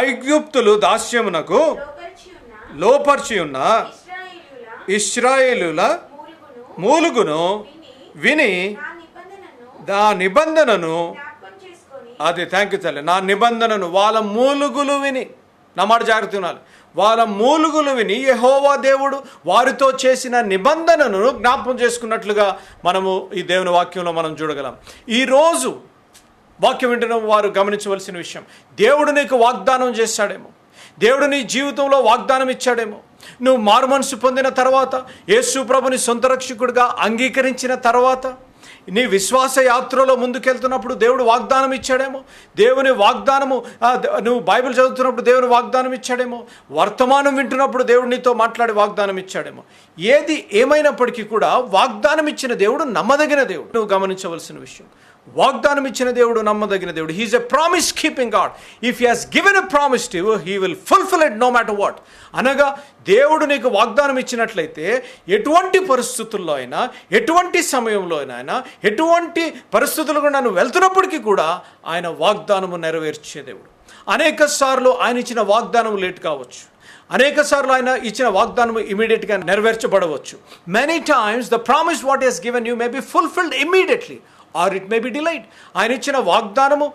ఐగుప్తులు దాస్యమునకు లోపర్చి ఉన్న ఇశ్రాయేలుల మూలుగును విని నా నిబంధనను, అది థ్యాంక్ యూ తల్లి, నా నిబంధనను వాళ్ళ మూలుగులు విని, నా మాట జాగ్రత్త వినాలి, వాళ్ళ మూలుగులు విని యెహోవా దేవుడు వారితో చేసిన నిబంధనను జ్ఞాపకం చేసుకున్నట్లుగా మనము ఈ దేవుని వాక్యంలో మనం చూడగలం. ఈరోజు వాక్యం వింటున్న వారు గమనించవలసిన విషయం, దేవుడు నీకు వాగ్దానం చేశాడేమో, దేవుడు నీ జీవితంలో వాగ్దానం ఇచ్చాడేమో. నువ్వు మారుమనసు పొందిన తర్వాత, యేసు ప్రభుని సొంత రక్షకుడిగా అంగీకరించిన తర్వాత, నీ విశ్వాస యాత్రలో ముందుకెళ్తున్నప్పుడు దేవుడు వాగ్దానం ఇచ్చాడేమో. దేవుని వాగ్దానము, నువ్వు బైబిల్ చదువుతున్నప్పుడు దేవుని వాగ్దానం ఇచ్చాడేమో. వర్తమానం వింటున్నప్పుడు దేవుడు నీతో మాట్లాడి వాగ్దానం ఇచ్చాడేమో. ఏది ఏమైనప్పటికీ కూడా వాగ్దానం ఇచ్చిన దేవుడు నమ్మదగిన దేవుడు. నువ్వు గమనించవలసిన విషయం, వాగ్దానం ఇచ్చిన దేవుడు నమ్మదగిన దేవుడు. He's a promise keeping God. If he has given a promise to you, he will fulfil it no matter what. అనగా దేవుడు నీకు వాగ్దానం ఇచ్చినట్లయితే ఎటువంటి పరిస్థితుల్లో అయినా, ఎటువంటి సమయంలో అయినా, ఎటువంటి పరిస్థితులు కూడా నువ్వు వెళ్తున్నప్పటికీ కూడా ఆయన వాగ్దానము నెరవేర్చే దేవుడు. అనేక సార్లు ఆయన ఇచ్చిన వాగ్దానం లేట్ కావచ్చు, అనేక సార్లు ఆయన ఇచ్చిన వాగ్దానం ఇమీడియట్గా నెరవేర్చబడవచ్చు. Many times the promise what has given you may be fulfilled immediately or it may be delayed. ఆయన ఇచ్చిన వాగ్దానము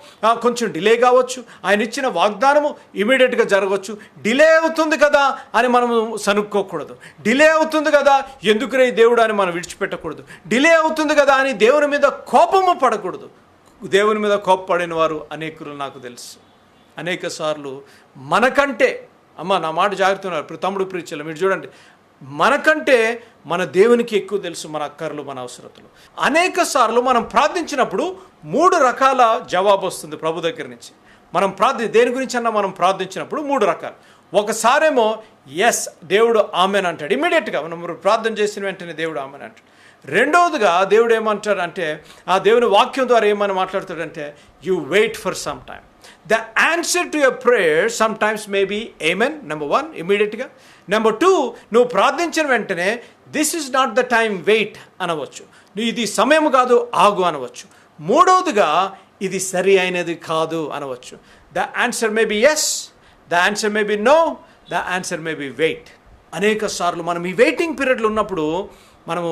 కొంచెం డిలే కావచ్చు, ఆయన ఇచ్చిన వాగ్దానము ఇమీడియట్గా జరగవచ్చు. డిలే అవుతుంది కదా అని మనము సనుక్కోకూడదు. డిలే అవుతుంది కదా ఎందుకురే దేవుడు అని మనం విడిచిపెట్టకూడదు. డిలే అవుతుంది కదా అని దేవుని మీద కోపము పడకూడదు. దేవుని మీద కోపపడిన వారు అనేకులు నాకు తెలుసు. అనేక సార్లు మనకంటే, నా మాట జాగ్రత్త, ఇప్పుడు తమ్ముడు ప్రీచర్లు మీరు చూడండి, మనకంటే మన దేవునికి ఎక్కువ తెలుసు మన అక్కర్లు, మన అవసరతలు. అనేక సార్లు మనం ప్రార్థించినప్పుడు 3 రకాల జవాబు వస్తుంది ప్రభు దగ్గర నుంచి. మనం దేని గురించి అన్నా మనం ప్రార్థించినప్పుడు 3 రకాలు. ఒకసారేమో ఎస్ దేవుడు ఆమెన్ అంటాడు, ఇమీడియట్గా మనం ప్రార్థన చేసిన వెంటనే దేవుడు ఆమెన్ అంటాడు. రెండవదిగా దేవుడు ఏమంటాడు అంటే, ఆ దేవుని వాక్యం ద్వారా ఏమని మాట్లాడతాడంటే, you wait for some time. The answer to your prayer sometimes may be amen, number 1, immediately. Number 2, నువ్వు ప్రార్థించిన వెంటనే this is not the time, wait అనవచ్చు. ఇది సమయం కాదు, ఆగు అనవచ్చు. మూడవదిగా ఇది సరి అయినది కాదు అనవచ్చు. The answer may be yes, the answer may be no, the answer may be wait. అనేక సార్లు మనం ఈ వెయిటింగ్ పీరియడ్లో ఉన్నప్పుడు మనము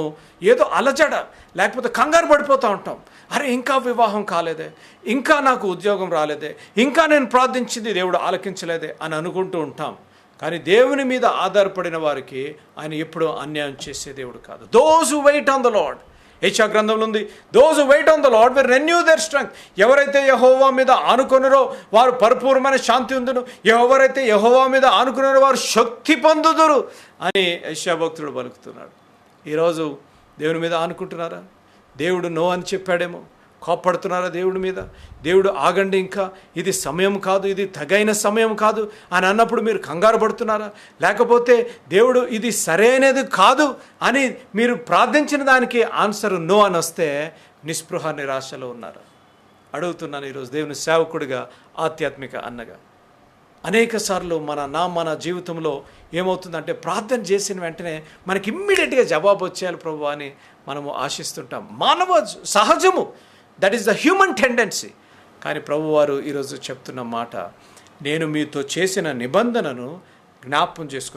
ఏదో అలజడ లేకపోతే కంగారు పడిపోతూ ఉంటాం. అరే ఇంకా వివాహం కాలేదే, ఇంకా నాకు ఉద్యోగం రాలేదే, ఇంకా నేను ప్రార్థించింది దేవుడు ఆలకించలేదే అని అనుకుంటూ ఉంటాం. కానీ దేవుని మీద ఆధారపడిన వారికి ఆయన ఎప్పుడూ అన్యాయం చేసే దేవుడు కాదు. Those who wait on the Lord, యెషయా గ్రంథంలో ఉంది, those who wait on the Lord will renew their strength. ఎవరైతే యెహోవా మీద ఆనుకొనరో వారు పరిపూర్ణమైన శాంతి ఉందును, ఎవరైతే యెహోవా మీద ఆనుకున్నారో వారు శక్తి పొందుదురు అని యెషయా భక్తుడు పలుకుతున్నాడు. ఈరోజు దేవుని మీద ఆనుకుంటున్నారా? దేవుడు నో అని చెప్పాడేమో కోప్పడుతున్నారా దేవుడి మీద? దేవుడు ఆగండి, ఇంకా ఇది సమయం కాదు, ఇది తగైన సమయం కాదు అని అన్నప్పుడు మీరు కంగారు పడుతున్నారా? లేకపోతే దేవుడు ఇది సరైనది కాదు అని మీరు ప్రార్థించిన దానికి ఆన్సర్ నో అని వస్తే నిస్పృహ నిరాశలో ఉన్నారా? అడుగుతున్నాను ఈరోజు దేవుని సేవకుడిగా, ఆధ్యాత్మిక అన్నగా. అనేక సార్లు మన జీవితంలో ఏమవుతుందంటే ప్రార్థన చేసిన వెంటనే మనకి ఇమ్మీడియట్గా జవాబు వచ్చేయాలి ప్రభు అని మనము ఆశిస్తుంటాం. మానవ సహజము, that is the human tendency. కానీ ప్రభువారు ఈరోజు చెప్తున్న మాట, నేను మీతో చేసిన నిబంధనను జ్ఞాపకం చేసుకున్నాను.